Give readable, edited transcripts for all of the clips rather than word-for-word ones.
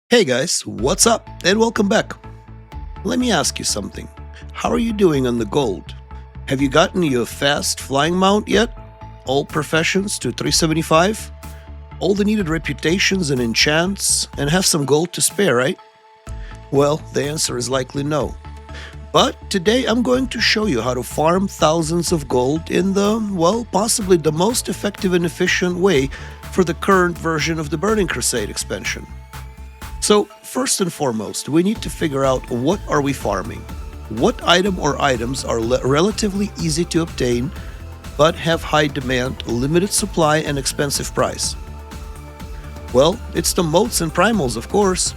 Hey guys, what's up and welcome back. Let me ask you something. How are you doing on the gold? Have you gotten your fast flying mount yet? All professions to 375? All the needed reputations and enchants, and have some gold to spare, right? Well, the answer is likely no. But today I'm going to show you how to farm thousands of gold in possibly the most effective and efficient way for the current version of the Burning Crusade expansion. So, first and foremost, we need to figure out what are we farming. What item or items are relatively easy to obtain, but have high demand, limited supply, and expensive price? Well, it's the motes and primals, of course.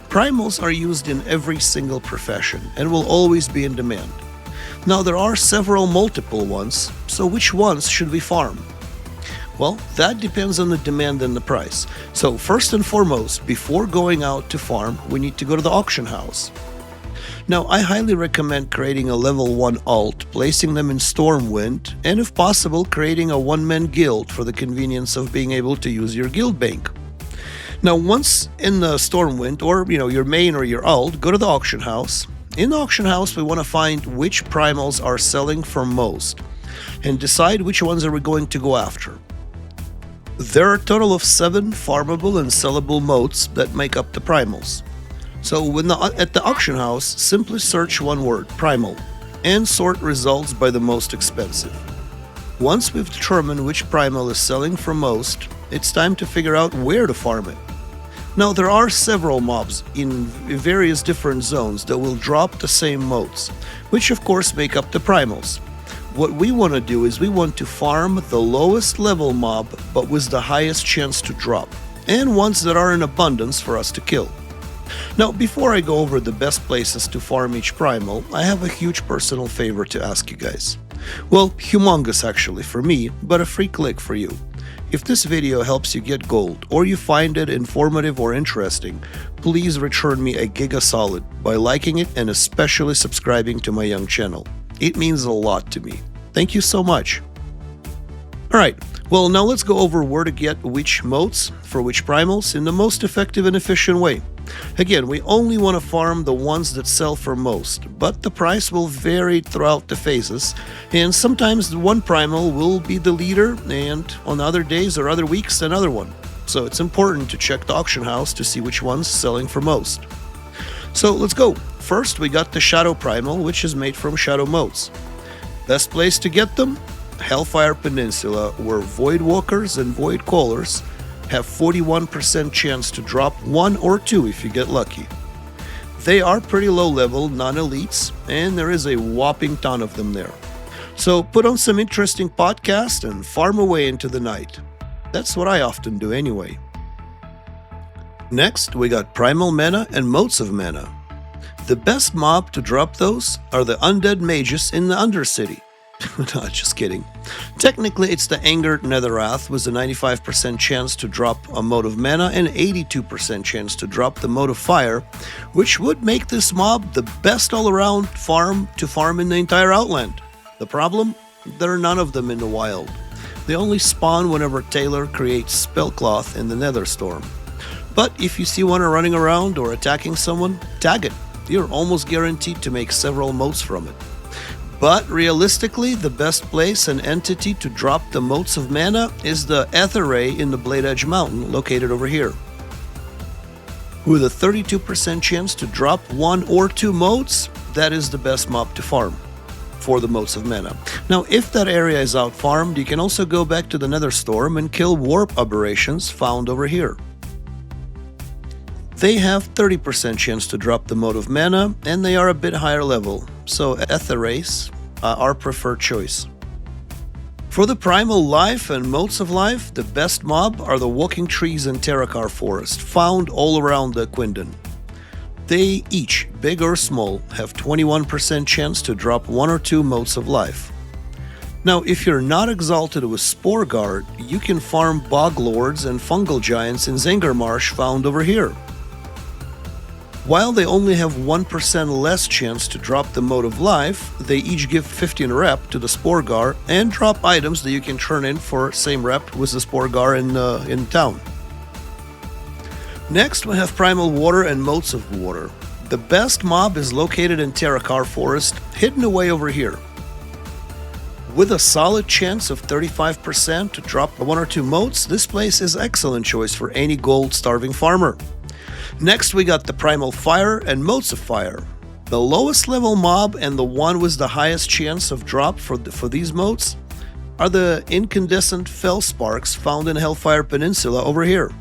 Primals are used in every single profession and will always be in demand. Now, there are several multiple ones, so which ones should we farm? Well, that depends on the demand and the price. So first and foremost, before going out to farm, we need to go to the auction house. Now, I highly recommend creating a level 1 alt, placing them in Stormwind, and if possible, creating a one-man guild for the convenience of being able to use your guild bank. Now, once in the Stormwind, or your main or your alt, go to the auction house. In the auction house, we want to find which primals are selling for most, and decide which ones are we going to go after. There are a total of 7 farmable and sellable motes that make up the primals. So at the auction house, simply search one word, primal, and sort results by the most expensive. Once we've determined which primal is selling for most, it's time to figure out where to farm it. Now, there are several mobs in various different zones that will drop the same motes, which of course make up the primals. What we want to do is we want to farm the lowest level mob but with the highest chance to drop, and ones that are in abundance for us to kill. Now, before I go over the best places to farm each primal, I have a huge personal favor to ask you guys. Well, humongous actually for me, but a free click for you. If this video helps you get gold, or you find it informative or interesting, please return me a giga solid by liking it and especially subscribing to my young channel. It means a lot to me. Thank you so much. Alright, well now let's go over where to get which motes for which primals in the most effective and efficient way. Again, we only want to farm the ones that sell for most, but the price will vary throughout the phases, and sometimes one primal will be the leader, and on other days or other weeks another one. So it's important to check the auction house to see which one's selling for most. So let's go. First, we got the Shadow Primal, which is made from Shadow Motes. Best place to get them? Hellfire Peninsula, where Void Walkers and Void Callers have 41% chance to drop 1 or 2 if you get lucky. They are pretty low level, non-elites, and there is a whopping ton of them there. So put on some interesting podcast and farm away into the night. That's what I often do anyway. Next, we got Primal Mana and Motes of Mana. The best mob to drop those are the undead mages in the Undercity. No, just kidding. Technically, it's the Angered Netherrath with a 95% chance to drop a Mote of Mana and 82% chance to drop the Mote of Fire, which would make this mob the best all-around farm to farm in the entire Outland. The problem? There are none of them in the wild. They only spawn whenever Taylor creates Spellcloth in the Netherstorm. But if you see one running around or attacking someone, tag it. You're almost guaranteed to make several motes from it. But realistically, the best place and entity to drop the Motes of Mana is the Ether Ray in the Blade Edge Mountain, located over here. With a 32% chance to drop 1 or 2 motes, that is the best mob to farm for the Motes of Mana. Now, if that area is out farmed, you can also go back to the Netherstorm and kill Warp Aberrations found over here. They have 30% chance to drop the Mote of Mana, and they are a bit higher level, so Ether Rays are preferred choice. For the Primal Life and Motes of Life, the best mob are the Walking Trees in Terakar Forest, found all around the Quindon. They each, big or small, have 21% chance to drop 1 or 2 Motes of Life. Now, if you're not exalted with Spore Guard, you can farm Bog Lords and Fungal Giants in Zangarmarsh found over here. While they only have 1% less chance to drop the Mote of Life, they each give 15 rep to the Sporgar and drop items that you can turn in for same rep with the Sporgar in town. Next, we have Primal Water and Motes of Water. The best mob is located in Terracar Forest, hidden away over here. With a solid chance of 35% to drop 1 or 2 motes, this place is excellent choice for any gold-starving farmer. Next, we got the Primal Fire and Motes of Fire. The lowest level mob and the one with the highest chance of drop for these motes are the incandescent Felsparks found in Hellfire Peninsula over here.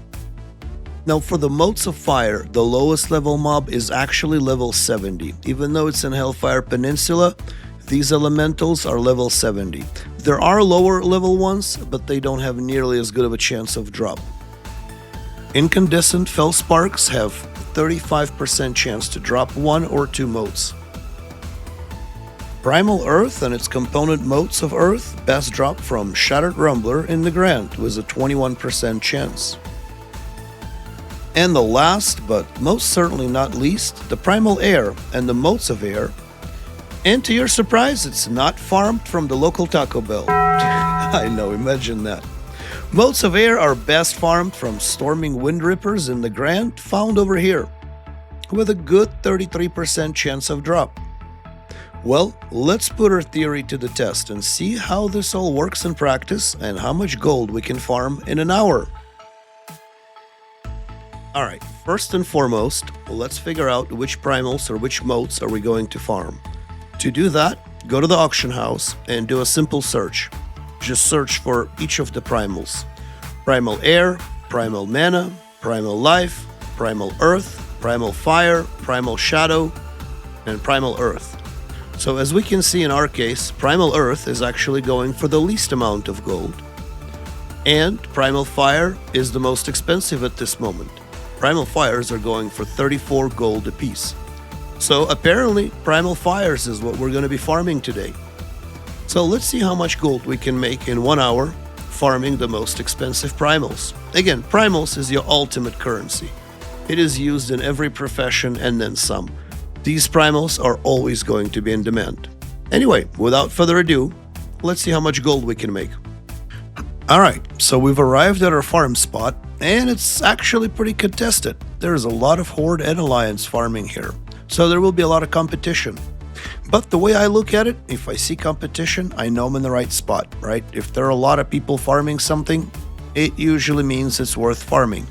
Now for the Motes of Fire, the lowest level mob is actually level 70. Even though it's in Hellfire Peninsula, these elementals are level 70. There are lower level ones, but they don't have nearly as good of a chance of drop. Incandescent Felsparks have 35% chance to drop 1 or 2 motes. Primal Earth and its component Motes of Earth best drop from Shattered Rumbler in the Grand with a 21% chance. And the last, but most certainly not least, the Primal Air and the Motes of Air. And to your surprise, it's not farmed from the local Taco Bell. I know, imagine that. Motes of Air are best farmed from Storming Wind Rippers in the Grand, found over here, with a good 33% chance of drop. Well, let's put our theory to the test and see how this all works in practice and how much gold we can farm in an hour. Alright, first and foremost, let's figure out which primals or which motes are we going to farm. To do that, go to the auction house and do a simple search. Just search for each of the primals. Primal Air, Primal Mana, Primal Life, Primal Earth, Primal Fire, Primal Shadow, and Primal Earth. So as we can see in our case, Primal Earth is actually going for the least amount of gold. And Primal Fire is the most expensive at this moment. Primal Fires are going for 34 gold apiece. So apparently, Primal Fires is what we're going to be farming today. So let's see how much gold we can make in 1 hour farming the most expensive primals. Again, primals is your ultimate currency. It is used in every profession and then some. These primals are always going to be in demand. Anyway, without further ado, let's see how much gold we can make. Alright, so we've arrived at our farm spot, and it's actually pretty contested. There's a lot of Horde and Alliance farming here, so there will be a lot of competition. But the way I look at it, if I see competition, I know I'm in the right spot, right? If there are a lot of people farming something, it usually means it's worth farming.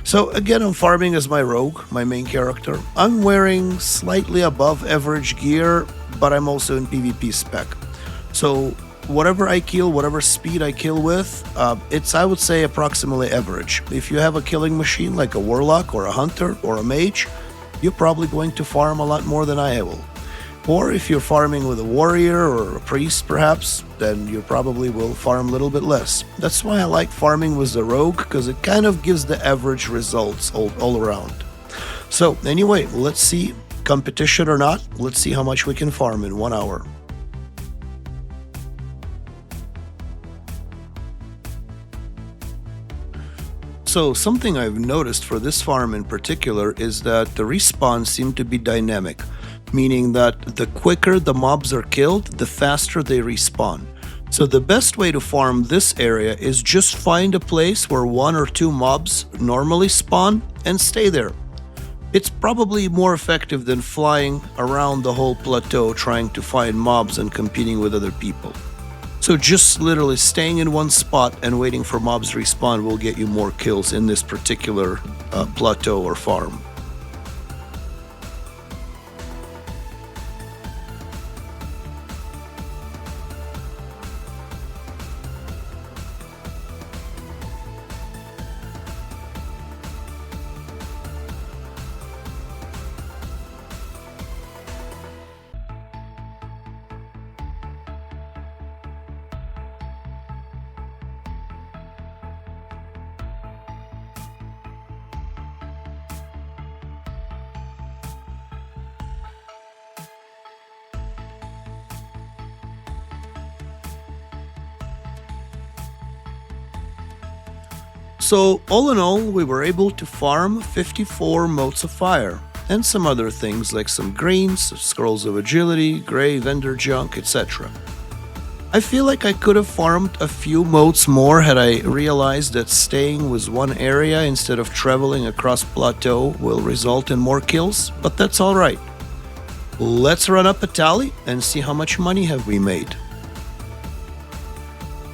So again, I'm farming as my rogue, my main character. I'm wearing slightly above average gear, but I'm also in PvP spec. So whatever I kill, whatever speed I kill with, it's, I would say, approximately average. If you have a killing machine like a warlock or a hunter or a mage, you're probably going to farm a lot more than I will. Or if you're farming with a warrior or a priest perhaps, then you probably will farm a little bit less. That's why I like farming with the rogue, because it kind of gives the average results all around. So anyway, let's see, competition or not, let's see how much we can farm in 1 hour. So something I've noticed for this farm in particular is that the respawns seem to be dynamic, meaning that the quicker the mobs are killed, the faster they respawn. So the best way to farm this area is just find a place where 1 or 2 mobs normally spawn and stay there. It's probably more effective than flying around the whole plateau trying to find mobs and competing with other people. So just literally staying in one spot and waiting for mobs to respawn will get you more kills in this particular plateau or farm. So all in all, we were able to farm 54 motes of fire, and some other things like some greens, scrolls of agility, gray vendor junk, etc. I feel like I could have farmed a few motes more had I realized that staying with one area instead of traveling across plateau will result in more kills, but that's alright. Let's run up a tally and see how much money have we made.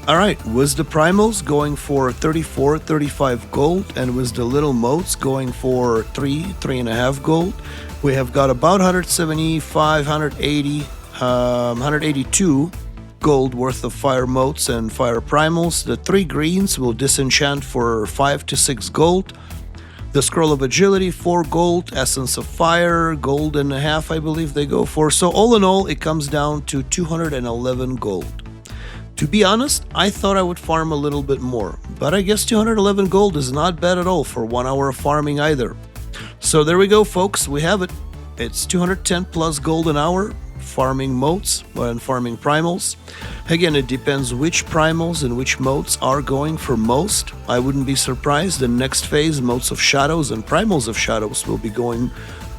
Alright, with the primals going for 34, 35 gold, and with the little motes going for 3.5 gold, we have got about 175, 180, 182 gold worth of fire motes and fire primals. The 3 greens will disenchant for 5 to 6 gold. The scroll of agility 4 gold, essence of fire gold and a half I believe they go for. So all in all it comes down to 211 gold. To be honest, I thought I would farm a little bit more, but I guess 211 gold is not bad at all for 1 hour of farming either. So there we go folks, we have it. It's 210 plus gold an hour farming motes and farming primals. Again, it depends which primals and which motes are going for most. I wouldn't be surprised the next phase, motes of shadows and primals of shadows, will be going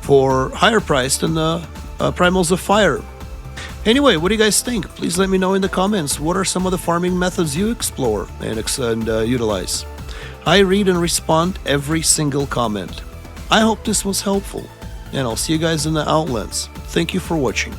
for higher price than the primals of fire. Anyway, what do you guys think? Please let me know in the comments. What are some of the farming methods you explore and utilize? I read and respond every single comment. I hope this was helpful, and I'll see you guys in the Outlands. Thank you for watching.